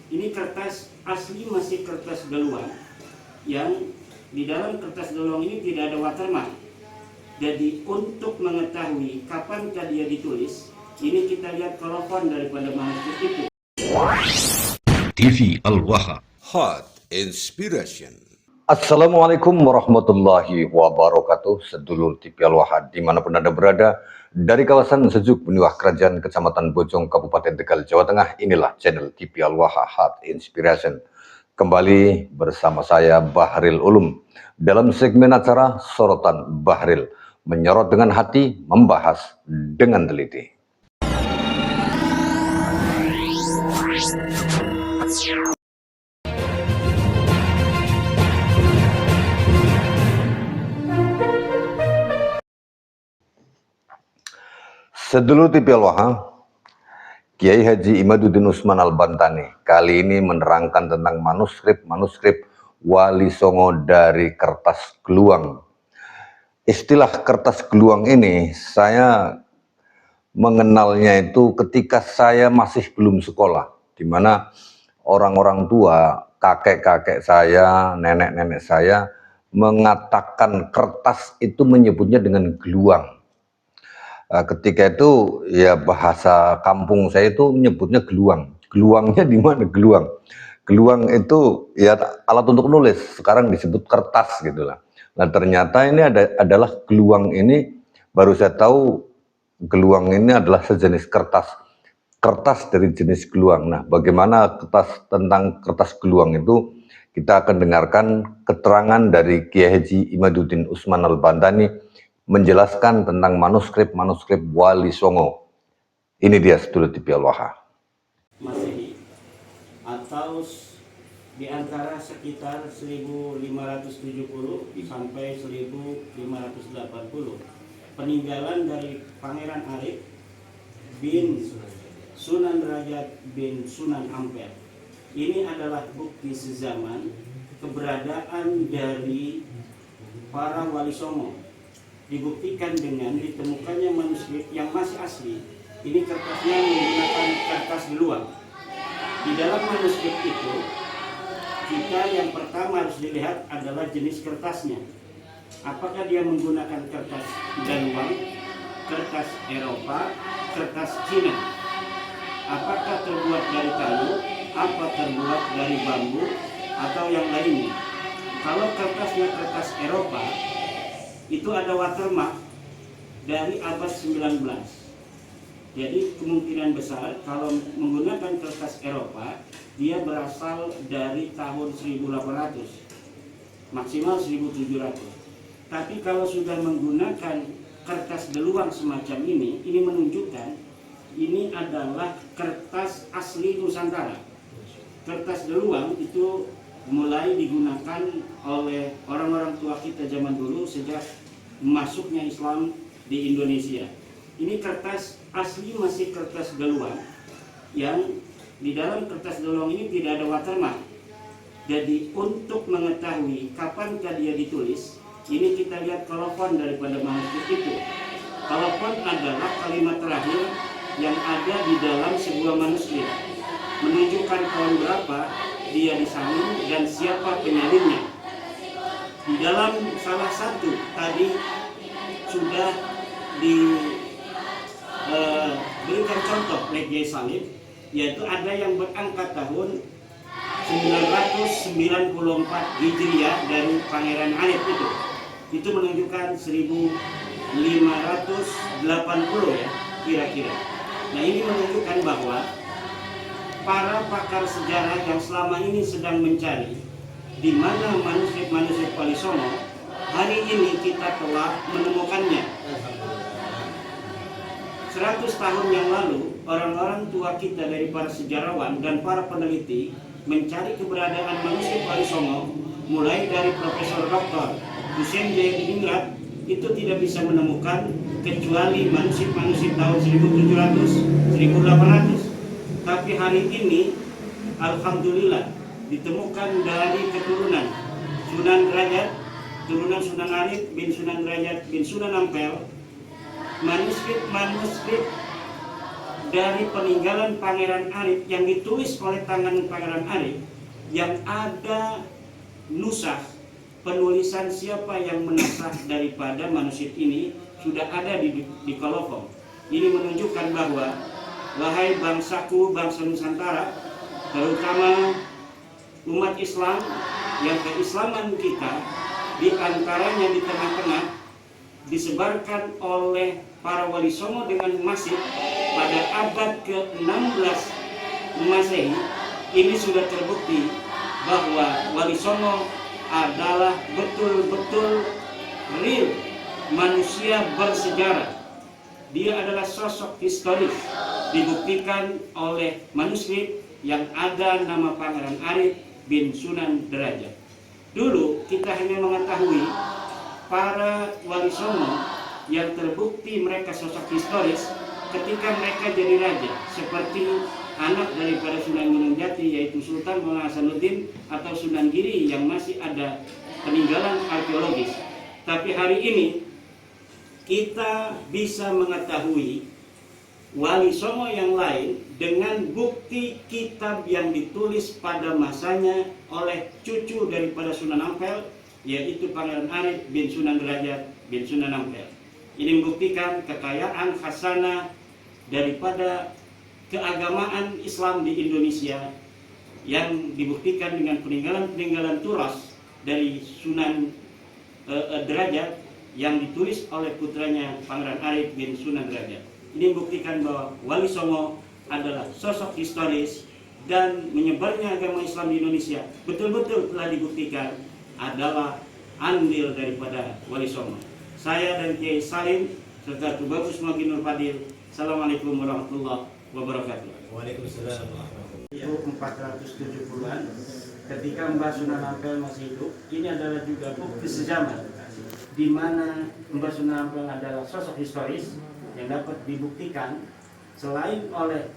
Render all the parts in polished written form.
Ini kertas asli, masih kertas daluan, yang di dalam kertas daluan ini tidak ada watermark. Jadi untuk mengetahui kapankah dia ditulis, ini kita lihat kolofon daripada manuskrip itu. TV Al-Waha. Hot Inspiration. Assalamualaikum warahmatullahi wabarakatuh. Sedulur TV Al-Waha dimanapun Anda berada, dari kawasan sejuk Beniwah Kerajaan Kecamatan Bojong Kabupaten Tegal Jawa Tengah, inilah channel TV Al-Waha Hot Inspiration. Kembali bersama saya Bahril Ulum dalam segmen acara Sorotan Bahril, menyorot dengan hati, membahas dengan teliti. Sedulur TV Al-Waha, Kiai Haji Imaduddin Usman Al-Bantani kali ini menerangkan tentang manuskrip Wali Songo dari kertas geluang. Istilah kertas geluang ini saya mengenalnya itu ketika saya masih belum sekolah, di mana orang-orang tua, kakek-kakek saya, nenek-nenek saya mengatakan kertas itu menyebutnya dengan geluang. Ketika itu ya bahasa kampung saya itu menyebutnya geluang. Geluangnya di mana geluang? Geluang itu ya alat untuk nulis, sekarang disebut kertas gitu lah. Nah ternyata ini adalah geluang ini, baru saya tahu geluang ini adalah sejenis kertas. Kertas dari jenis geluang. Nah bagaimana tentang kertas geluang itu, kita akan dengarkan keterangan dari Kiai Haji Imaduddin Usman Al-Bantani menjelaskan tentang manuskrip Wali Songo. Ini dia sedulur TV Al-Waha. Masehi, atau di antara sekitar 1570 sampai 1580, peninggalan dari Pangeran Arif bin Sunan Derajat bin Sunan Ampel. Ini adalah bukti sezaman keberadaan dari para Wali Songo. Dibuktikan dengan ditemukannya manuskrip yang masih asli. Ini kertasnya menggunakan kertas geluang. Di dalam manuskrip itu, kita yang pertama harus dilihat adalah jenis kertasnya. Apakah dia menggunakan kertas daluang, kertas Eropa, kertas Cina? Apakah terbuat dari kayu, apa terbuat dari bambu, atau yang lainnya? Kalau kertasnya kertas Eropa, itu ada watermark dari abad 19. Jadi kemungkinan besar kalau menggunakan kertas Eropa, dia berasal dari tahun 1800, maksimal 1700. Tapi kalau sudah menggunakan kertas deluang semacam ini menunjukkan ini adalah kertas asli Nusantara. Kertas deluang itu mulai digunakan oleh orang-orang tua kita zaman dulu sejak masuknya Islam di Indonesia. Ini kertas asli, masih kertas daluan, yang di dalam kertas daluan ini tidak ada watermark. Jadi untuk mengetahui kapankah dia ditulis, ini kita lihat kolofon daripada manuskrip itu. Kolofon adalah kalimat terakhir yang ada di dalam sebuah manuskrip, menunjukkan tahun berapa dia disalin dan siapa penyalinnya. Di dalam salah satu tadi sudah diberikan contoh oleh Kiai Salim, yaitu ada yang berangkat tahun 994 Hijriah dari Pangeran Arif itu. Itu menunjukkan 1580 ya kira-kira. Nah ini menunjukkan bahwa para pakar sejarah yang selama ini sedang mencari di mana manuskrip Wali Songo, hari ini kita telah menemukannya. 100 tahun yang lalu, orang-orang tua kita dari para sejarawan dan para peneliti mencari keberadaan manuskrip Wali Songo, mulai dari Profesor Dr. Husein Jayadiningrat, itu tidak bisa menemukan kecuali manuskrip tahun 1700, 1800. Tapi hari ini, alhamdulillah, ditemukan dari keturunan Sunan Derajat, turunan Sunan Arif bin Sunan Derajat bin Sunan Ampel, manuskrip dari peninggalan Pangeran Arif yang ditulis oleh tangan Pangeran Arif, yang ada nusakh penulisan siapa yang menasakh daripada manuskrip ini sudah ada di kolofon. Ini menunjukkan bahwa wahai bangsaku, bangsa Nusantara, terutama umat Islam, yang keislaman kita di antaranya di tengah-tengah disebarkan oleh para wali songo dengan masif pada abad ke-16 Masehi. Ini sudah terbukti bahwa wali songo adalah betul-betul real manusia bersejarah. Dia adalah sosok historis, dibuktikan oleh manuskrip yang ada nama Pangeran Arif bin Sunan Derajat. Dulu kita hanya mengetahui para wali songo yang terbukti mereka sosok historis ketika mereka jadi raja, seperti anak daripada Sunan Gunung Jati yaitu Sultan Muhammad Hasanuddin atau Sunan Giri yang masih ada peninggalan arkeologis. Tapi hari ini kita bisa mengetahui wali songo yang lain dengan bukti kitab yang ditulis pada masanya oleh cucu daripada Sunan Ampel, yaitu Pangeran Arif bin Sunan Derajat bin Sunan Ampel. Ini membuktikan kekayaan khasanah daripada keagamaan Islam di Indonesia yang dibuktikan dengan peninggalan-peninggalan turas dari Sunan Derajat yang ditulis oleh putranya Pangeran Arif bin Sunan Derajat. Ini membuktikan bahwa wali songo adalah sosok historis dan menyebarnya agama Islam di Indonesia betul-betul telah dibuktikan adalah andil daripada wali songo. Saya dan Kiai Salim serta Tubagus Muhammad Nur Fadil. Assalamualaikum warahmatullahi wabarakatuh. Waalaikumsalam. Itu 470-an ketika Mbah Sunan Ampel masih hidup. Ini adalah juga bukti sejaman di mana Mbah Sunan Ampel adalah sosok historis yang dapat dibuktikan selain oleh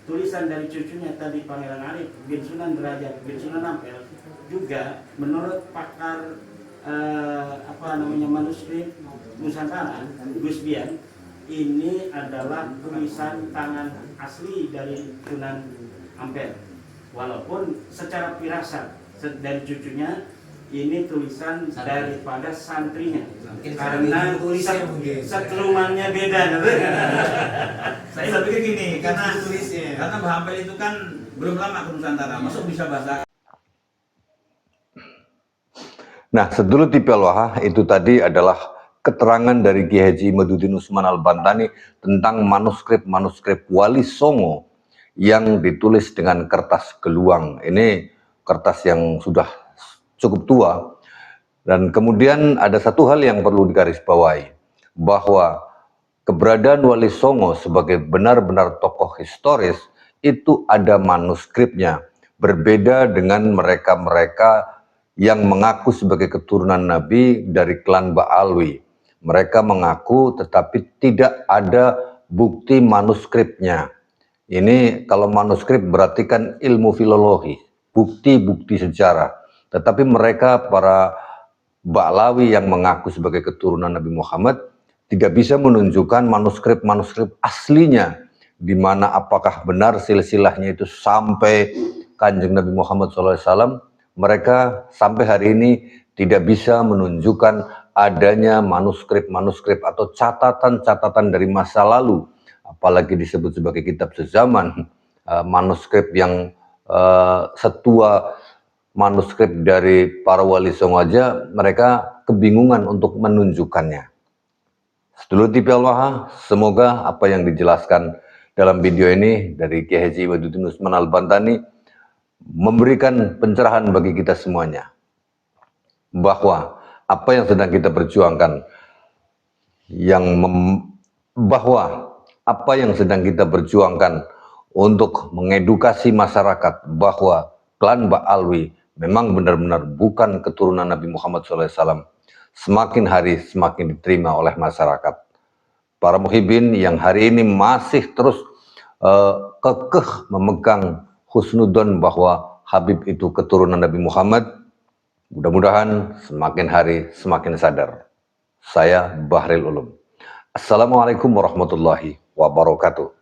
tulisan dari cucunya tadi Pangeran Arif bin Sunan Derajat bin Sunan Ampel, juga menurut pakar manuskrip Nusantara Gus Bian, ini adalah tulisan tangan asli dari Sunan Ampel, walaupun secara firasat dari cucunya ini tulisan daripada santrinya karena setrumannya beda. Saya berpikir gini, karena Mbah Ampel itu kan belum lama ke Nusantara, masuk bisa bahasa. Nah, sedulur TV Al-Wahhah, itu tadi adalah keterangan dari Kiai Haji Imaduddin Usman Al-Bantani tentang manuskrip-manuskrip Wali Songo yang ditulis dengan kertas geluang. Ini kertas yang sudah cukup tua. Dan kemudian ada satu hal yang perlu digarisbawahi, bahwa keberadaan Wali Songo sebagai benar-benar tokoh historis itu ada manuskripnya, berbeda dengan mereka-mereka yang mengaku sebagai keturunan Nabi dari klan Ba'alwi. Mereka mengaku tetapi tidak ada bukti manuskripnya. Ini kalau manuskrip berarti kan ilmu filologi, bukti-bukti sejarah. Tetapi mereka para Ba'lawi yang mengaku sebagai keturunan Nabi Muhammad tidak bisa menunjukkan manuskrip-manuskrip aslinya, di mana apakah benar silsilahnya itu sampai Kanjeng Nabi Muhammad SAW. Mereka sampai hari ini tidak bisa menunjukkan adanya manuskrip-manuskrip atau catatan-catatan dari masa lalu, apalagi disebut sebagai kitab sezaman, manuskrip yang setua manuskrip dari para wali songo aja mereka kebingungan untuk menunjukkannya. Sedulur TV Al-Wahhah, semoga apa yang dijelaskan dalam video ini dari Kiai Haji Imaduddin Usman Al-Bantani memberikan pencerahan bagi kita semuanya, bahwa apa yang sedang kita perjuangkan, untuk mengedukasi masyarakat bahwa klan Ba'alwi memang benar-benar bukan keturunan Nabi Muhammad SAW, semakin hari semakin diterima oleh masyarakat. Para muhibin yang hari ini masih terus kekeh memegang husnudzon bahwa Habib itu keturunan Nabi Muhammad, mudah-mudahan semakin hari semakin sadar. Saya Bahril Ulum. Assalamualaikum warahmatullahi wabarakatuh.